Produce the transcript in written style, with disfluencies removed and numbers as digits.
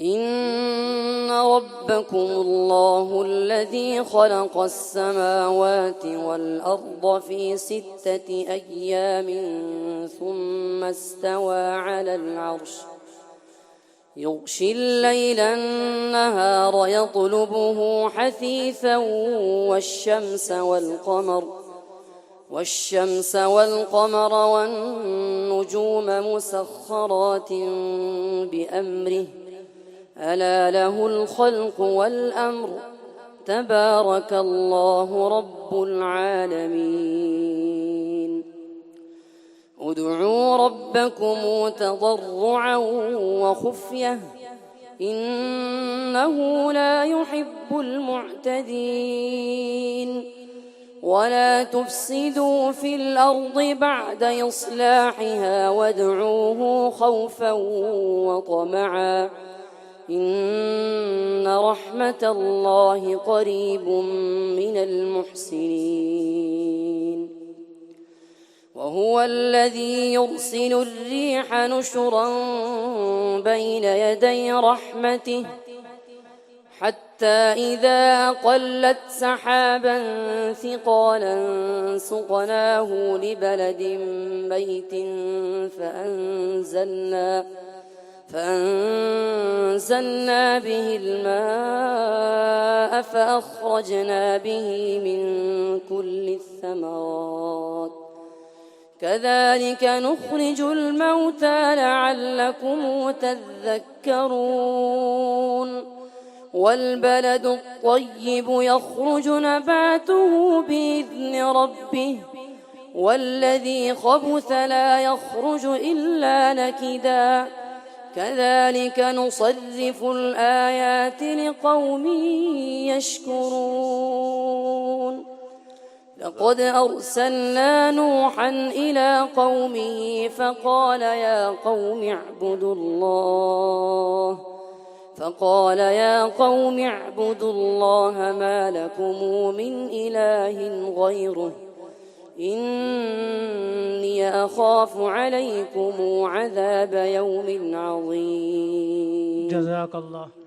إن ربكم الله الذي خلق السماوات والأرض في 6 أيام ثم استوى على العرش يغشي الليل النهار يطلبه حثيثا والشمس والقمر والنجوم مسخرات بأمره ألا له الخلق والأمر تبارك الله رب العالمين ادعوا ربكم تضرعا وخفية إنه لا يحب المعتدين ولا تفسدوا في الأرض بعد إصلاحها وادعوه خوفا وطمعا إن رحمة الله قريب من المحسنين وهو الذي يرسل الريح نشرا بين يدي رحمته حتى إذا قلت سحابا ثقالا سقناه لبلد ميت فأنزلنا به الماء فأخرجنا به من كل الثمرات كذلك نخرج الموتى لعلكم تذكرون والبلد الطيب يخرج نباته بإذن ربه والذي خبث لا يخرج إلا نكدا كذلك نصرف الآيات لقوم يشكرون لقد أرسلنا نوحا إلى قومه فقال يا قوم اعبدوا الله ما لكم من إله غيره إني أخاف عليكم عذاب يوم عظيم. جزاك الله.